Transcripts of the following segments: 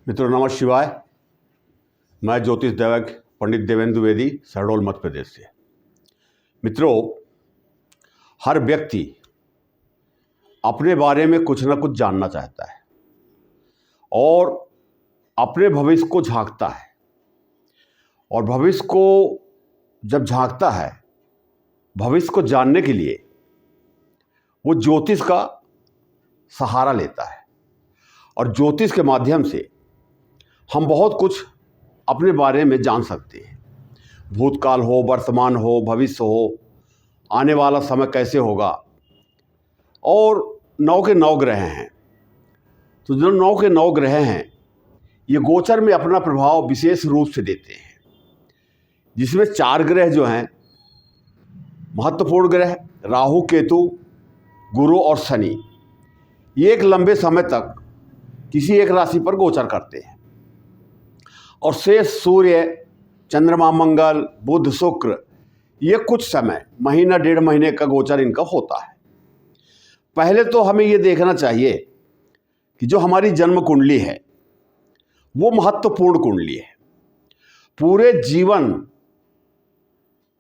मित्रों नमः शिवाय। मैं ज्योतिष दैवज्ञ पंडित देवेंद्र द्विवेदी, शहडोल मध्य प्रदेश से। मित्रों, हर व्यक्ति अपने बारे में कुछ ना कुछ जानना चाहता है और अपने भविष्य को झांकता है, और भविष्य को जब झांकता है, भविष्य को जानने के लिए वो ज्योतिष का सहारा लेता है। और ज्योतिष के माध्यम से हम बहुत कुछ अपने बारे में जान सकते हैं। भूतकाल हो, वर्तमान हो, भविष्य हो, आने वाला समय कैसे होगा। और 9 के 9 ग्रह हैं, तो जो 9 के 9 ग्रह हैं ये गोचर में अपना प्रभाव विशेष रूप से देते हैं, जिसमें 4 ग्रह जो हैं महत्वपूर्ण ग्रह, राहु, केतु, गुरु और शनि, ये एक लंबे समय तक किसी एक राशि पर गोचर करते हैं। और शेष सूर्य, चंद्रमा, मंगल, बुध, शुक्र, ये कुछ समय, महीना 1.5 महीने का गोचर इनका होता है। पहले तो हमें ये देखना चाहिए कि जो हमारी जन्म कुंडली है वो महत्वपूर्ण कुंडली है। पूरे जीवन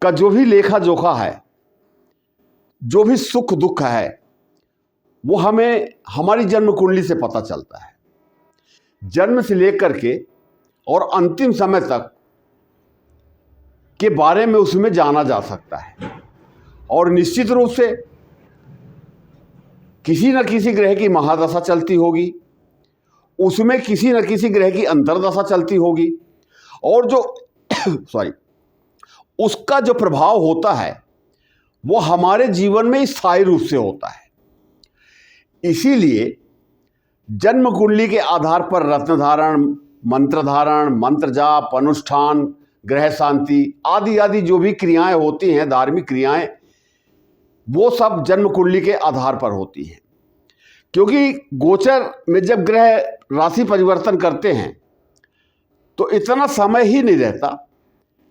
का जो भी लेखा जोखा है, जो भी सुख दुख है, वो हमें हमारी जन्म कुंडली से पता चलता है। जन्म से लेकर के और अंतिम समय तक के बारे में उसमें जाना जा सकता है। और निश्चित रूप से किसी न किसी ग्रह की महादशा चलती होगी, उसमें किसी न किसी ग्रह की अंतर्दशा चलती होगी, और जो उसका जो प्रभाव होता है वो हमारे जीवन में स्थायी रूप से होता है। इसीलिए जन्म कुंडली के आधार पर रत्न धारण, मंत्र धारण, मंत्र जाप, अनुष्ठान, ग्रह शांति आदि आदि जो भी क्रियाएं होती हैं, धार्मिक क्रियाएं, वो सब जन्म कुंडली के आधार पर होती हैं। क्योंकि गोचर में जब ग्रह राशि परिवर्तन करते हैं तो इतना समय ही नहीं रहता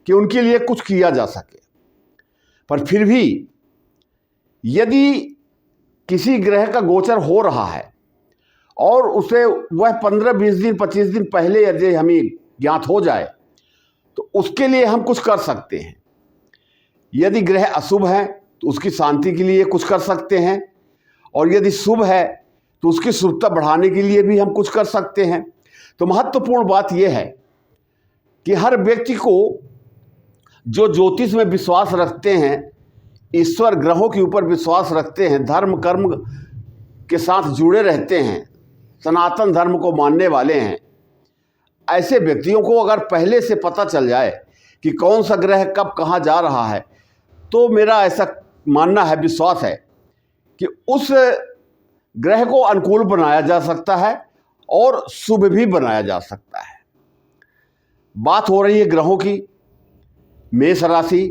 कि उनके लिए कुछ किया जा सके। पर फिर भी यदि किसी ग्रह का गोचर हो रहा है और उसे वह 15-20 दिन, 25 दिन पहले यदि हमें ज्ञात हो जाए तो उसके लिए हम कुछ कर सकते हैं। यदि ग्रह अशुभ है तो उसकी शांति के लिए कुछ कर सकते हैं, और यदि शुभ है तो उसकी शुभता बढ़ाने के लिए भी हम कुछ कर सकते हैं। तो महत्वपूर्ण बात यह है कि हर व्यक्ति को जो ज्योतिष में विश्वास रखते हैं, ईश्वर ग्रहों के ऊपर विश्वास रखते हैं, धर्म कर्म के साथ जुड़े रहते हैं, सनातन धर्म को मानने वाले हैं, ऐसे व्यक्तियों को अगर पहले से पता चल जाए कि कौन सा ग्रह कब कहाँ जा रहा है, तो मेरा ऐसा मानना है, विश्वास है कि उस ग्रह को अनुकूल बनाया जा सकता है और शुभ भी बनाया जा सकता है। बात हो रही है ग्रहों की। मेष राशि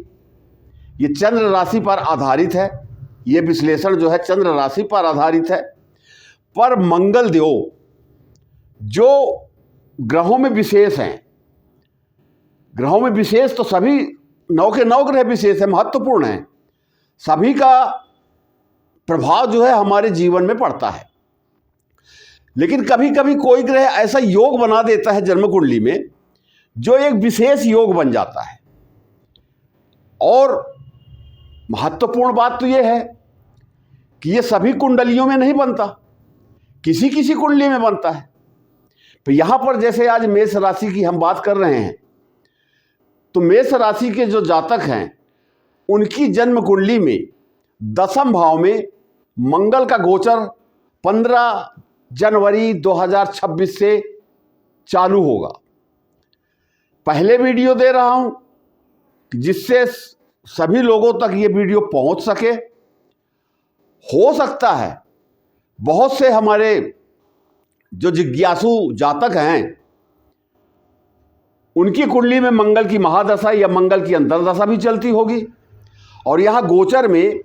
ये चंद्र राशि पर आधारित है। ये विश्लेषण जो है चंद्र राशि पर आधारित है। पर मंगल देव जो ग्रहों में विशेष हैं, ग्रहों में विशेष तो सभी 9 के 9 ग्रह विशेष है, महत्वपूर्ण हैं, सभी का प्रभाव जो है हमारे जीवन में पड़ता है। लेकिन कभी कभी कोई ग्रह ऐसा योग बना देता है जन्म कुंडली में जो एक विशेष योग बन जाता है। और महत्वपूर्ण बात तो यह है कि ये सभी कुंडलियों में नहीं बनता, किसी किसी कुंडली में बनता है। तो यहाँ पर जैसे आज मेष राशि की हम बात कर रहे हैं, तो मेष राशि के जो जातक हैं उनकी जन्म कुंडली में 10वें भाव में मंगल का गोचर 15 जनवरी 2026 से चालू होगा। पहले वीडियो दे रहा हूँ जिससे सभी लोगों तक ये वीडियो पहुँच सके। हो सकता है बहुत से हमारे जो जिज्ञासु जातक हैं उनकी कुंडली में मंगल की महादशा या मंगल की अंतर्दशा भी चलती होगी। और यहाँ गोचर में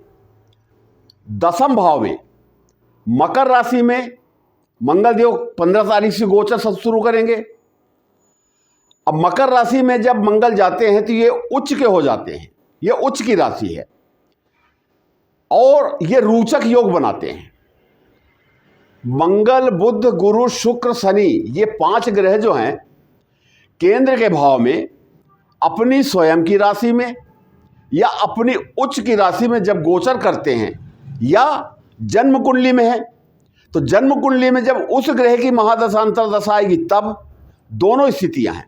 10वें भाव में मकर राशि में मंगल देव 15 तारीख से गोचर सब शुरू करेंगे। अब मकर राशि में जब मंगल जाते हैं तो ये उच्च के हो जाते हैं, ये उच्च की राशि है और ये रोचक योग बनाते हैं। मंगल, बुध, गुरु, शुक्र, शनि, ये 5 ग्रह जो हैं केंद्र के भाव में अपनी स्वयं की राशि में या अपनी उच्च की राशि में जब गोचर करते हैं या जन्म कुंडली में है, तो जन्म कुंडली में जब उस ग्रह की महादशा अंतर्दशा आएगी तब दोनों स्थितियां हैं।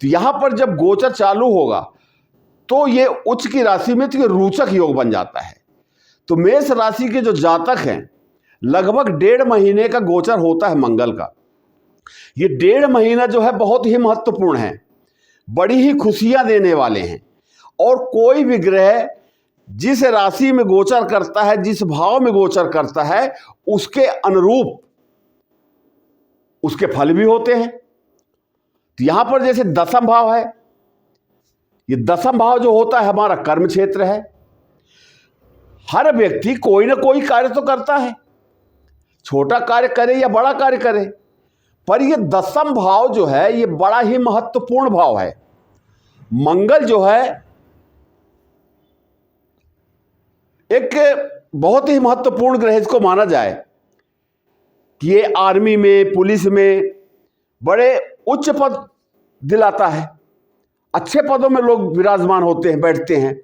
तो यहां पर जब गोचर चालू होगा तो ये उच्च की राशि में तो ये रोचक योग बन जाता है। तो मेष राशि के जो जातक हैं लगभग 1.5 महीने का गोचर होता है मंगल का। ये 1.5 महीना जो है बहुत ही महत्वपूर्ण है, बड़ी ही खुशियां देने वाले हैं। और कोई भी ग्रह जिस राशि में गोचर करता है, जिस भाव में गोचर करता है, उसके अनुरूप उसके फल भी होते हैं। तो यहां पर जैसे 10म भाव है, ये 10म भाव जो होता है हमारा कर्म क्षेत्र है। हर व्यक्ति कोई ना कोई कार्य तो करता है, छोटा कार्य करे या बड़ा कार्य करे, पर ये 10म भाव जो है ये बड़ा ही महत्वपूर्ण भाव है। मंगल जो है एक बहुत ही महत्वपूर्ण ग्रह इसको माना जाए कि ये आर्मी में, पुलिस में बड़े उच्च पद दिलाता है, अच्छे पदों में लोग विराजमान होते हैं, बैठते हैं।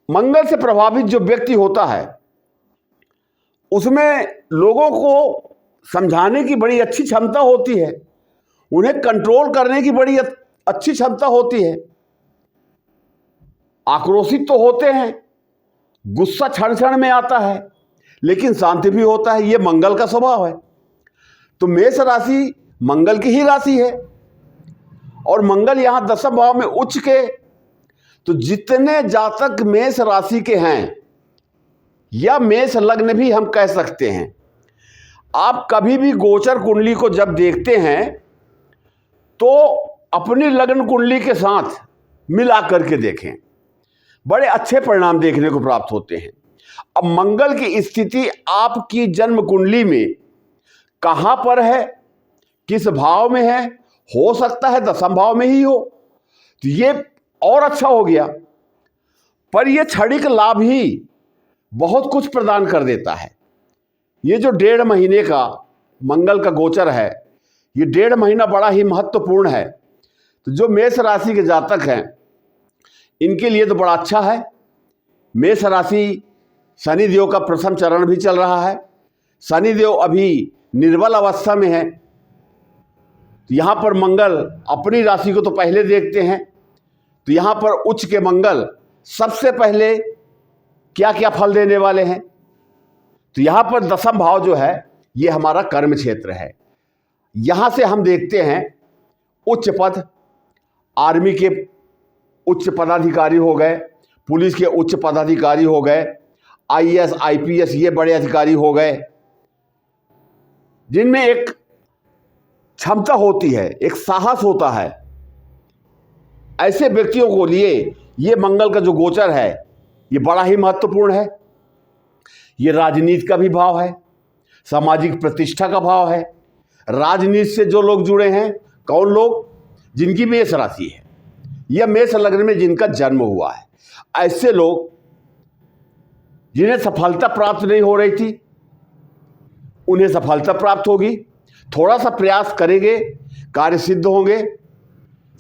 मंगल से प्रभावित जो व्यक्ति होता है उसमें लोगों को समझाने की बड़ी अच्छी क्षमता होती है, उन्हें कंट्रोल करने की बड़ी अच्छी क्षमता होती है। आक्रोशित तो होते हैं, गुस्सा क्षण क्षण में आता है, लेकिन शांति भी होता है। ये मंगल का स्वभाव है। तो मेष राशि मंगल की ही राशि है और मंगल यहां 10म भाव में उच्च के, तो जितने जातक मेष राशि के हैं या मेष लग्न भी हम कह सकते हैं, आप कभी भी गोचर कुंडली को जब देखते हैं तो अपनी लग्न कुंडली के साथ मिला करके देखें, बड़े अच्छे परिणाम देखने को प्राप्त होते हैं। अब मंगल की स्थिति आपकी जन्म कुंडली में कहां पर है, किस भाव में है, हो सकता है 10म भाव में ही हो, तो ये और अच्छा हो गया। पर यह क्षणिक लाभ ही बहुत कुछ प्रदान कर देता है। ये जो 1.5 महीने का मंगल का गोचर है, ये 1.5 महीना बड़ा ही महत्वपूर्ण है। तो जो मेष राशि के जातक हैं इनके लिए तो बड़ा अच्छा है। मेष राशि शनिदेव का प्रथम चरण भी चल रहा है, शनिदेव अभी निर्बल अवस्था में है। तो यहाँ पर मंगल अपनी राशि को तो पहले देखते हैं, तो यहाँ पर उच्च के मंगल सबसे पहले क्या क्या फल देने वाले हैं। तो यहाँ पर 10म भाव जो है ये हमारा कर्म क्षेत्र है। यहाँ से हम देखते हैं उच्च पद, आर्मी के उच्च पदाधिकारी हो गए, पुलिस के उच्च पदाधिकारी हो गए, आईएएस आईपीएस ये बड़े अधिकारी हो गए, जिनमें एक क्षमता होती है, एक साहस होता है। ऐसे व्यक्तियों को लिए ये मंगल का जो गोचर है ये बड़ा ही महत्वपूर्ण है। ये राजनीति का भी भाव है, सामाजिक प्रतिष्ठा का भाव है। राजनीति से जो लोग जुड़े हैं, कौन लोग, जिनकी मेष राशि है या मेष लग्न में जिनका जन्म हुआ है, ऐसे लोग जिन्हें सफलता प्राप्त नहीं हो रही थी उन्हें सफलता प्राप्त होगी। थोड़ा सा प्रयास करेंगे, कार्य सिद्ध होंगे,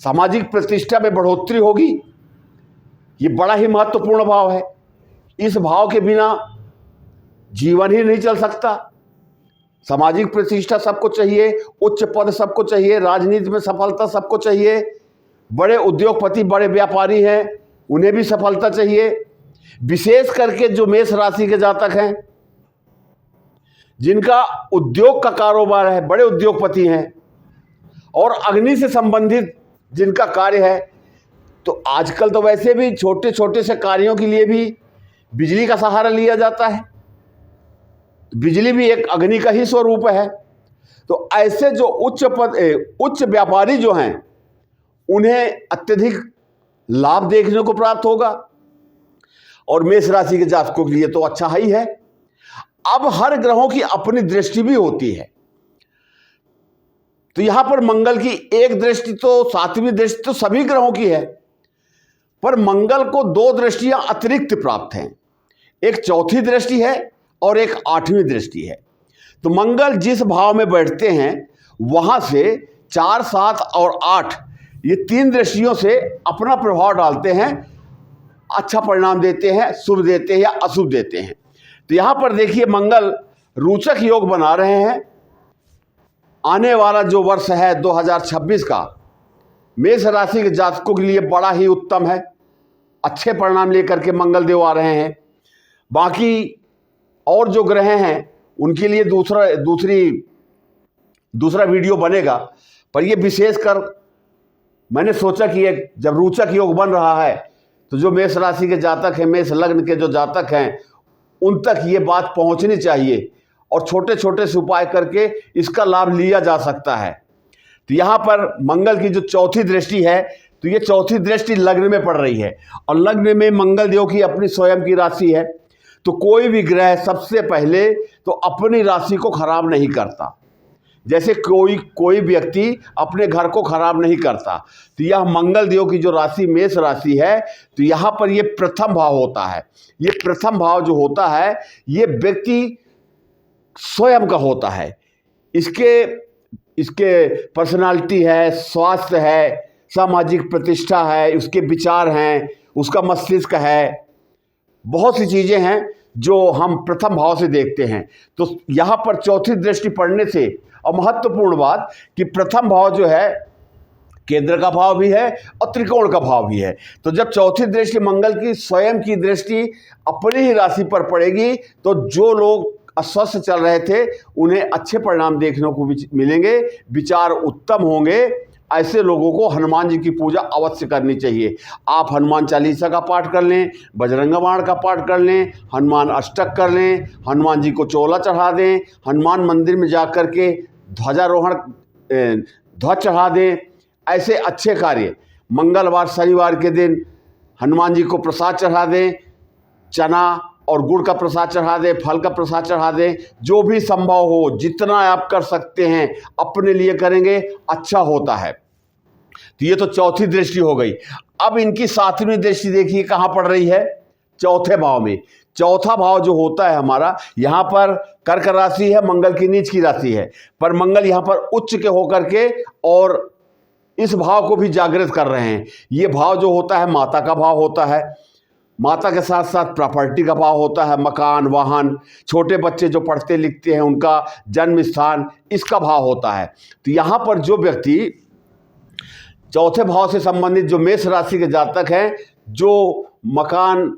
सामाजिक प्रतिष्ठा में बढ़ोतरी होगी। ये बड़ा ही महत्वपूर्ण भाव है। इस भाव के बिना जीवन ही नहीं चल सकता। सामाजिक प्रतिष्ठा सबको चाहिए, उच्च पद सबको चाहिए, राजनीति में सफलता सबको चाहिए, बड़े उद्योगपति बड़े व्यापारी हैं उन्हें भी सफलता चाहिए। विशेष करके जो मेष राशि के जातक हैं जिनका उद्योग का कारोबार है, बड़े उद्योगपति हैं और अग्नि से संबंधित जिनका कार्य है, तो आजकल तो वैसे भी छोटे छोटे से कार्यों के लिए भी बिजली का सहारा लिया जाता है। बिजली भी एक अग्नि का ही स्वरूप है। तो ऐसे जो उच्च व्यापारी जो हैं उन्हें अत्यधिक लाभ देखने को प्राप्त होगा और मेष राशि के जातकों के लिए तो अच्छा ही है। अब हर ग्रहों की अपनी दृष्टि भी होती है। तो यहां पर मंगल की एक दृष्टि तो, 7वीं दृष्टि तो सभी ग्रहों की है, पर मंगल को 2 दृष्टियां अतिरिक्त प्राप्त हैं। एक चौथी दृष्टि है और एक 8वीं दृष्टि है। तो मंगल जिस भाव में बैठते हैं वहां से 4, 7 और 8 ये 3 दृष्टियों से अपना प्रभाव डालते हैं, अच्छा परिणाम देते हैं, शुभ देते हैं या अशुभ देते हैं। तो यहां पर देखिए मंगल रोचक योग बना रहे हैं। आने वाला जो वर्ष है 2026 का मेष राशि के जातकों के लिए बड़ा ही उत्तम है, अच्छे परिणाम लेकर के मंगल देव आ रहे हैं। बाकी और जो ग्रह हैं उनके लिए दूसरा वीडियो बनेगा, पर ये विशेषकर मैंने सोचा कि ये जब रोचक योग बन रहा है तो जो मेष राशि के जातक हैं, मेष लग्न के जो जातक हैं, उन तक ये बात पहुंचनी चाहिए और छोटे छोटे से उपाय करके इसका लाभ लिया जा सकता है। तो यहाँ पर मंगल की जो चौथी दृष्टि है, तो ये चौथी दृष्टि लग्न में पड़ रही है और लग्न में मंगल देव की अपनी स्वयं की राशि है। तो कोई भी ग्रह सबसे पहले तो अपनी राशि को खराब नहीं करता, जैसे कोई व्यक्ति अपने घर को खराब नहीं करता। तो यह मंगल देव की जो राशि मेष राशि है, तो यहाँ पर ये प्रथम भाव होता है। ये प्रथम भाव जो होता है ये व्यक्ति स्वयं का होता है। इसके पर्सनालिटी है, स्वास्थ्य है, सामाजिक प्रतिष्ठा है, उसके विचार हैं, उसका मस्तिष्क है, बहुत सी चीज़ें हैं जो हम प्रथम भाव से देखते हैं। तो यहाँ पर चौथी दृष्टि पढ़ने से, और महत्वपूर्ण बात कि प्रथम भाव जो है केंद्र का भाव भी है और त्रिकोण का भाव भी है। तो जब चौथी दृष्टि मंगल की स्वयं की दृष्टि अपनी ही राशि पर पड़ेगी तो जो लोग अस्वस्थ चल रहे थे उन्हें अच्छे परिणाम देखने को मिलेंगे, विचार उत्तम होंगे। ऐसे लोगों को हनुमान जी की पूजा अवश्य करनी चाहिए। आप हनुमान चालीसा का पाठ कर लें, बजरंग बाण का पाठ कर लें, हनुमान अष्टक कर लें, हनुमान जी को चोला चढ़ा दें, हनुमान मंदिर में जा कर के ध्वज चढ़ा दें। ऐसे अच्छे कार्य मंगलवार शनिवार के दिन हनुमान जी को प्रसाद चढ़ा दें, चना और गुड़ का प्रसाद चढ़ा दें, फल का प्रसाद चढ़ा दें। जो भी संभव हो, जितना आप कर सकते हैं अपने लिए करेंगे, अच्छा होता है। तो ये तो चौथी दृष्टि हो गई। अब इनकी 7वीं दृष्टि देखिए कहाँ पड़ रही है, चौथे भाव में। चौथा भाव जो होता है हमारा, यहाँ पर कर्क राशि है, मंगल की नीच की राशि है, पर मंगल यहाँ पर उच्च के होकर के और इस भाव को भी जागृत कर रहे हैं। ये भाव जो होता है माता का भाव होता है, माता के साथ साथ प्रॉपर्टी का भाव होता है, मकान, वाहन, छोटे बच्चे जो पढ़ते लिखते हैं उनका जन्म स्थान, इसका भाव होता है। तो यहाँ पर जो व्यक्ति चौथे भाव से संबंधित जो मेष राशि के जातक हैं, जो मकान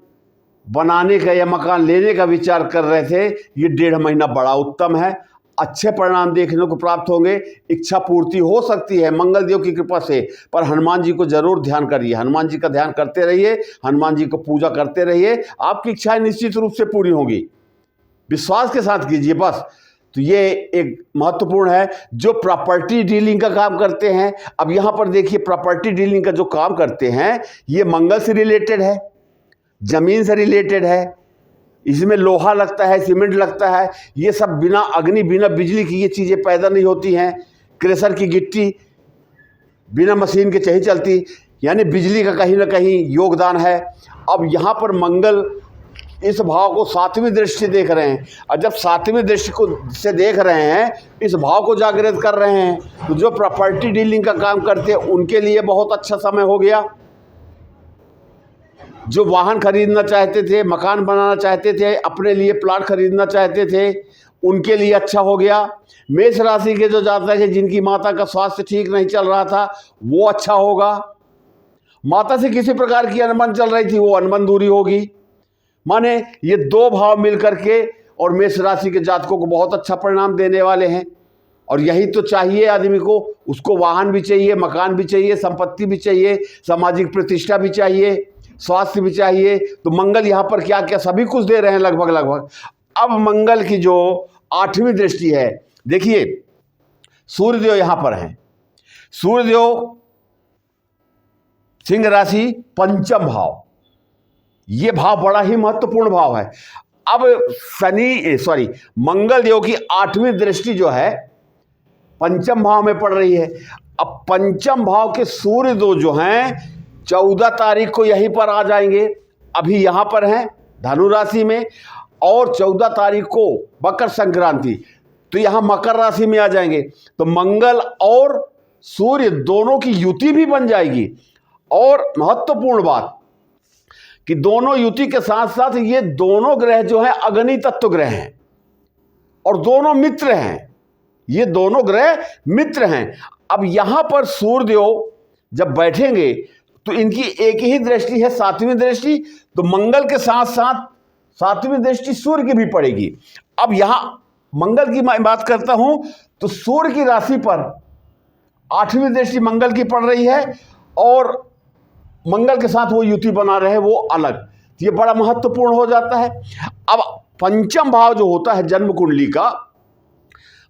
बनाने का या मकान लेने का विचार कर रहे थे, ये 1.5 महीना बड़ा उत्तम है, अच्छे परिणाम देखने को प्राप्त होंगे। इच्छा पूर्ति हो सकती है मंगल देव की कृपा से, पर हनुमान जी को जरूर ध्यान करिए, हनुमान जी का ध्यान करते रहिए, हनुमान जी को पूजा करते रहिए, आपकी इच्छाएं निश्चित रूप से पूरी होंगी। विश्वास के साथ कीजिए बस। तो ये एक महत्वपूर्ण है। जो प्रॉपर्टी डीलिंग का काम करते हैं, अब यहाँ पर देखिए प्रॉपर्टी डीलिंग का जो काम करते हैं ये मंगल से रिलेटेड है, जमीन से रिलेटेड है, इसमें लोहा लगता है, सीमेंट लगता है। ये सब बिना अग्नि बिना बिजली की ये चीज़ें पैदा नहीं होती हैं। क्रेशर की गिट्टी बिना मशीन के नहीं चलती, यानी बिजली का कहीं ना कहीं योगदान है। अब यहाँ पर मंगल इस भाव को 7वीं दृष्टि से देख रहे हैं, और जब 7वीं दृष्टि को से देख रहे हैं, इस भाव को जागृत कर रहे हैं, तो जो प्रॉपर्टी डीलिंग का काम करते हैं उनके लिए बहुत अच्छा समय हो गया। जो वाहन खरीदना चाहते थे, मकान बनाना चाहते थे, अपने लिए प्लाट खरीदना चाहते थे, उनके लिए अच्छा हो गया। मेष राशि के जो जातक हैं जिनकी माता का स्वास्थ्य ठीक नहीं चल रहा था, वो अच्छा होगा। माता से किसी प्रकार की अनबन चल रही थी, वो अनबन दूरी होगी। माने ये 2 भाव मिलकर के और मेष राशि के जातकों को बहुत अच्छा परिणाम देने वाले हैं। और यही तो चाहिए आदमी को, उसको वाहन भी चाहिए, मकान भी चाहिए, संपत्ति भी चाहिए, सामाजिक प्रतिष्ठा भी चाहिए, स्वास्थ्य भी चाहिए। तो मंगल यहाँ पर क्या क्या सभी कुछ दे रहे हैं लगभग। अब मंगल की जो 8वीं दृष्टि है, देखिए सूर्यदेव यहाँ पर हैं। सूर्यदेव सिंह राशि पंचम भाव, ये भाव बड़ा ही महत्वपूर्ण भाव है। अब मंगल देव की 8वीं दृष्टि जो है पंचम भाव में पड़ रही है। अब पंचम भाव के सूर्यदेव जो हैं 14 तारीख को यहीं पर आ जाएंगे। अभी यहाँ पर हैं धनु राशि में, और 14 तारीख को मकर संक्रांति, तो यहाँ मकर राशि में आ जाएंगे, तो मंगल और सूर्य दोनों की युति भी बन जाएगी। और महत्वपूर्ण बात कि दोनों युति के साथ साथ ये दोनों ग्रह जो हैं अग्नि तत्व ग्रह हैं और दोनों मित्र हैं, ये दोनों ग्रह मित्र हैं। अब यहां पर सूर्यदेव जब बैठेंगे तो इनकी एक ही दृष्टि है, 7वीं दृष्टि, तो मंगल के साथ साथ 7वीं दृष्टि सूर्य की भी पड़ेगी। अब यहां मंगल की मैं बात करता हूं तो सूर्य की राशि पर 8वीं दृष्टि मंगल की पड़ रही है और मंगल के साथ वो युति बना रहे वो अलग, तो ये बड़ा महत्वपूर्ण हो जाता है। अब पंचम भाव जो होता है जन्म कुंडली का,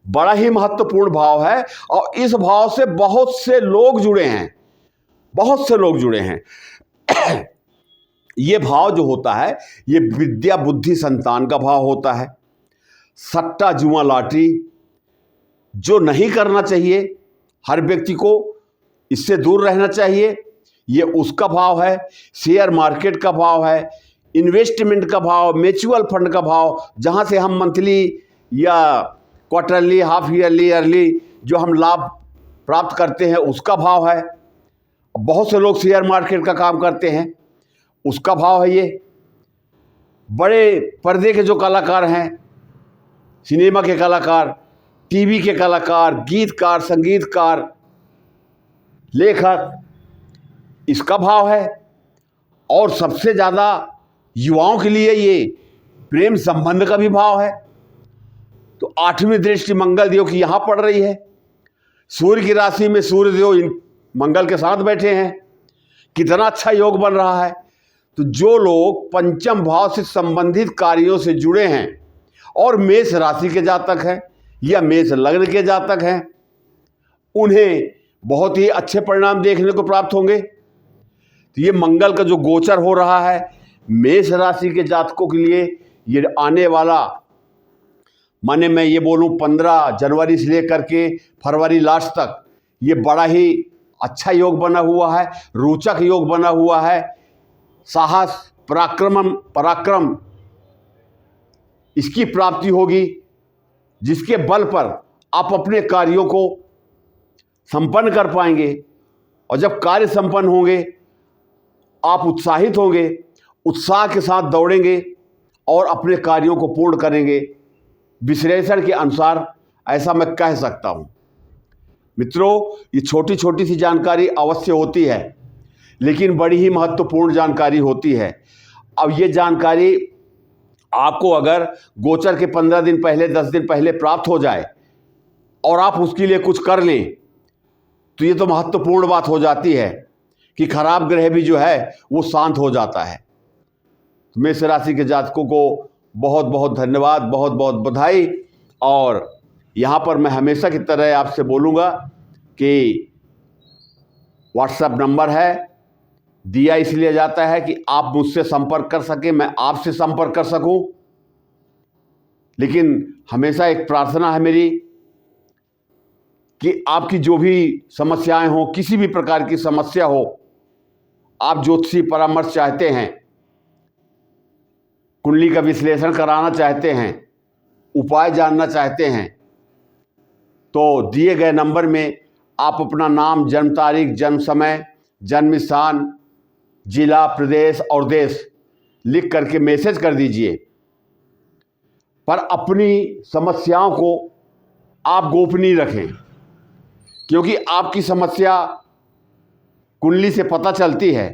बड़ा ही महत्वपूर्ण भाव है और इस भाव से बहुत से लोग जुड़े हैं, बहुत से लोग जुड़े हैं। ये भाव जो होता है ये विद्या बुद्धि संतान का भाव होता है। सट्टा जुआ लॉटरी जो नहीं करना चाहिए, हर व्यक्ति को इससे दूर रहना चाहिए, ये उसका भाव है। शेयर मार्केट का भाव है, इन्वेस्टमेंट का भाव, म्यूचुअल फंड का भाव, जहाँ से हम मंथली या क्वार्टरली, हाफ ईयरली जो हम लाभ प्राप्त करते हैं उसका भाव है। बहुत से लोग शेयर मार्केट का काम करते हैं, उसका भाव है ये। बड़े पर्दे के जो कलाकार हैं, सिनेमा के कलाकार, टीवी के कलाकार, गीतकार, संगीतकार, लेखक, इसका भाव है। और सबसे ज़्यादा युवाओं के लिए ये प्रेम संबंध का भी भाव है। तो 8वीं दृष्टि मंगल देव की यहाँ पड़ रही है। सूर्य की राशि में सूर्य देव मंगल के साथ बैठे हैं, कितना अच्छा योग बन रहा है। तो जो लोग पंचम भाव से संबंधित कार्यों से जुड़े हैं और मेष राशि के जातक हैं या मेष लग्न के जातक हैं, उन्हें बहुत ही अच्छे परिणाम देखने को प्राप्त होंगे। तो ये मंगल का जो गोचर हो रहा है मेष राशि के जातकों के लिए, ये आने वाला, माने मैं ये बोलूँ 15 जनवरी से लेकर के फरवरी लास्ट तक, ये बड़ा ही अच्छा योग बना हुआ है, रोचक योग बना हुआ है। साहस, पराक्रम इसकी प्राप्ति होगी, जिसके बल पर आप अपने कार्यों को संपन्न कर पाएंगे। और जब कार्य संपन्न होंगे आप उत्साहित होंगे, उत्साह के साथ दौड़ेंगे और अपने कार्यों को पूर्ण करेंगे। विश्लेषण के अनुसार ऐसा मैं कह सकता हूं। मित्रों, ये छोटी छोटी सी जानकारी अवश्य होती है, लेकिन बड़ी ही महत्वपूर्ण जानकारी होती है। अब ये जानकारी आपको अगर गोचर के 15 दिन पहले, 10 दिन पहले प्राप्त हो जाए और आप उसके लिए कुछ कर लें, तो ये तो महत्वपूर्ण बात हो जाती है कि खराब ग्रह भी जो है वो शांत हो जाता है। तो मेष राशि के जातकों को बहुत बहुत धन्यवाद, बहुत बहुत बधाई। और यहाँ पर मैं हमेशा की तरह आपसे बोलूँगा कि व्हाट्सएप नंबर है, दिया इसलिए जाता है कि आप मुझसे संपर्क कर सकें, मैं आपसे संपर्क कर सकूं। लेकिन हमेशा एक प्रार्थना है मेरी कि आपकी जो भी समस्याएं हो, किसी भी प्रकार की समस्या हो, आप ज्योतिषी परामर्श चाहते हैं, कुंडली का विश्लेषण कराना चाहते हैं, उपाय जानना चाहते हैं, तो दिए गए नंबर में आप अपना नाम, जन्म तारीख, जन्म समय, जन्म स्थान, जिला, प्रदेश और देश लिख करके मैसेज कर दीजिए। पर अपनी समस्याओं को आप गोपनीय रखें, क्योंकि आपकी समस्या कुंडली से पता चलती है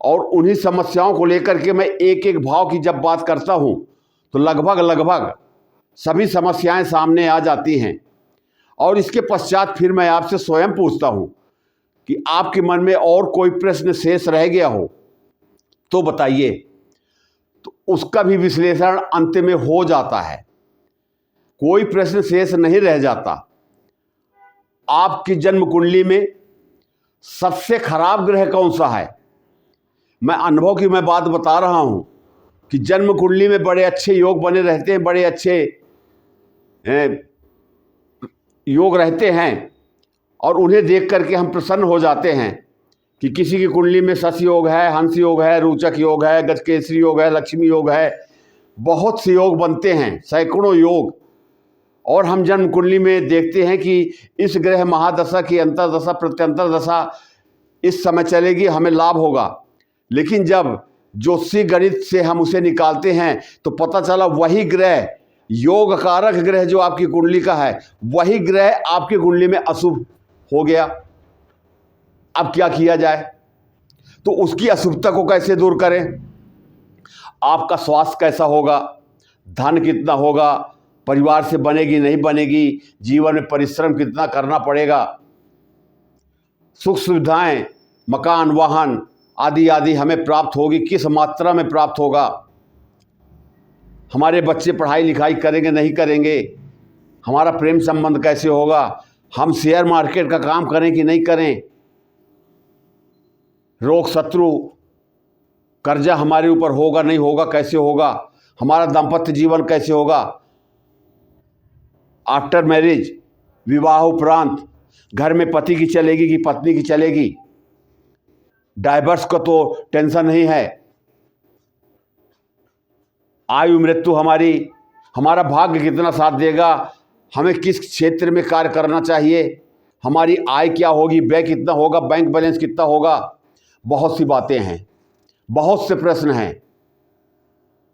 और उन्हीं समस्याओं को लेकर के मैं एक एक भाव की जब बात करता हूं तो लगभग सभी समस्याएं सामने आ जाती हैं। और इसके पश्चात फिर मैं आपसे स्वयं पूछता हूं कि आपके मन में और कोई प्रश्न शेष रह गया हो तो बताइए, तो उसका भी विश्लेषण अंत में हो जाता है, कोई प्रश्न शेष नहीं रह जाता। आपकी जन्म कुंडली में सबसे खराब ग्रह कौन सा है? मैं अनुभव की मैं बात बता रहा हूं कि जन्म कुंडली में बड़े अच्छे योग बने रहते हैं, बड़े अच्छे योग रहते हैं और उन्हें देख करके हम प्रसन्न हो जाते हैं कि किसी की कुंडली में शश योग है, हंस योग है, रोचक योग है, गजकेसरी योग है, लक्ष्मी योग है, बहुत से योग बनते हैं, सैकड़ों योग। और हम जन्म कुंडली में देखते हैं कि इस ग्रह महादशा की अंतर्दशा प्रत्यंतर दशा इस समय चलेगी, हमें लाभ होगा। लेकिन जब ज्योतिषी गणित से हम उसे निकालते हैं तो पता चला वही ग्रह, योग कारक ग्रह जो आपकी कुंडली का है, वही ग्रह आपकी कुंडली में अशुभ हो गया। अब क्या किया जाए? तो उसकी अशुभता को कैसे दूर करें? आपका स्वास्थ्य कैसा होगा, धन कितना होगा, परिवार से बनेगी नहीं बनेगी, जीवन में परिश्रम कितना करना पड़ेगा, सुख सुविधाएं, मकान, वाहन आदि आदि हमें प्राप्त होगी, किस मात्रा में प्राप्त होगा, हमारे बच्चे पढ़ाई लिखाई करेंगे नहीं करेंगे, हमारा प्रेम संबंध कैसे होगा, हम शेयर मार्केट का काम करें कि नहीं करें, रोग शत्रु कर्जा हमारे ऊपर होगा नहीं होगा, कैसे होगा, हमारा दाम्पत्य जीवन कैसे होगा, आफ्टर मैरिज, विवाह उपरांत घर में पति की चलेगी कि पत्नी की चलेगी, डाइवर्स का तो टेंशन नहीं है, आयु मृत्यु हमारी, हमारा भाग्य कितना साथ देगा, हमें किस क्षेत्र में कार्य करना चाहिए, हमारी आय क्या होगी, व्यय कितना होगा, बैंक बैलेंस कितना होगा। बहुत सी बातें हैं, बहुत से प्रश्न हैं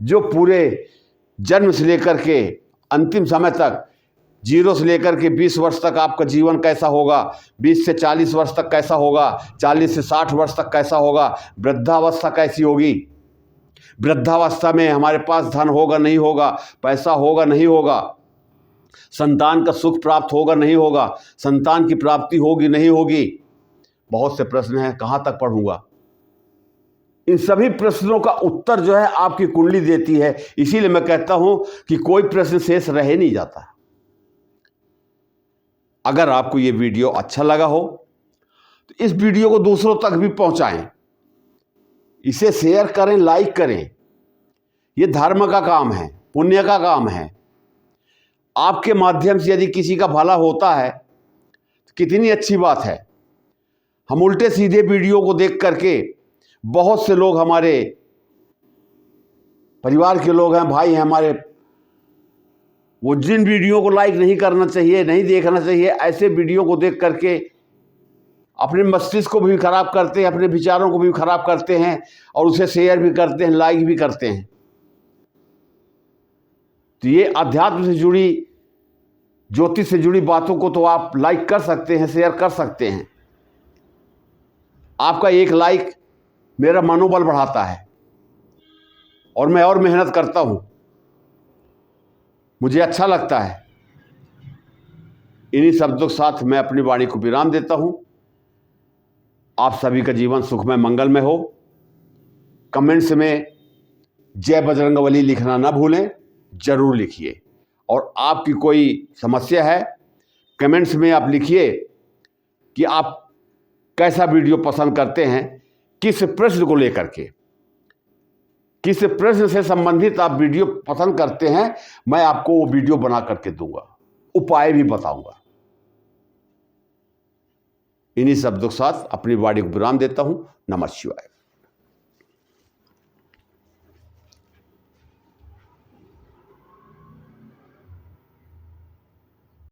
जो पूरे जन्म से लेकर के अंतिम समय तक, 0 से लेकर के 20 वर्ष तक आपका जीवन कैसा होगा, 20 से 40 वर्ष तक कैसा होगा, 40 से 60 वर्ष तक कैसा होगा, वृद्धावस्था कैसी होगी, वृद्धावस्था में हमारे पास धन होगा नहीं होगा, पैसा होगा नहीं होगा, संतान का सुख प्राप्त होगा नहीं होगा, संतान की प्राप्ति होगी नहीं होगी। बहुत से प्रश्न हैं, कहाँ तक पढ़ूंगा? इन सभी प्रश्नों का उत्तर जो है आपकी कुंडली देती है। इसीलिए मैं कहता हूं कि कोई प्रश्न शेष रह नहीं जाता। अगर आपको ये वीडियो अच्छा लगा हो तो इस वीडियो को दूसरों तक भी पहुंचाएं, इसे शेयर करें, लाइक करें। ये धर्म का काम है, पुण्य का काम है। आपके माध्यम से यदि किसी का भला होता है तो कितनी अच्छी बात है। हम उल्टे सीधे वीडियो को देख करके बहुत से लोग, हमारे परिवार के लोग हैं, भाई हैं हमारे, वो जिन वीडियो को लाइक नहीं करना चाहिए, नहीं देखना चाहिए, ऐसे वीडियो को देख करके अपने मस्तिष्क को भी खराब करते हैं, अपने विचारों को भी खराब करते हैं और उसे शेयर भी करते हैं, लाइक भी करते हैं। तो ये अध्यात्म से जुड़ी, ज्योतिष से जुड़ी बातों को तो आप लाइक कर सकते हैं, शेयर कर सकते हैं। आपका एक लाइक मेरा मनोबल बढ़ाता है और मैं और मेहनत करता हूं, मुझे अच्छा लगता है। इन्हीं शब्दों के साथ मैं अपनी वाणी को विराम देता हूं। आप सभी का जीवन सुखमय मंगलमय हो। कमेंट्स में जय बजरंगबली लिखना ना भूलें, जरूर लिखिए। और आपकी कोई समस्या है, कमेंट्स में आप लिखिए कि आप कैसा वीडियो पसंद करते हैं, किस प्रश्न को लेकर के, किस प्रश्न से संबंधित आप वीडियो पसंद करते हैं। मैं आपको वो वीडियो बना करके दूंगा, उपाय भी बताऊंगा। इन्हीं शब्दों के साथ अपनी वाणी को विराम देता हूं। नमः शिवाय।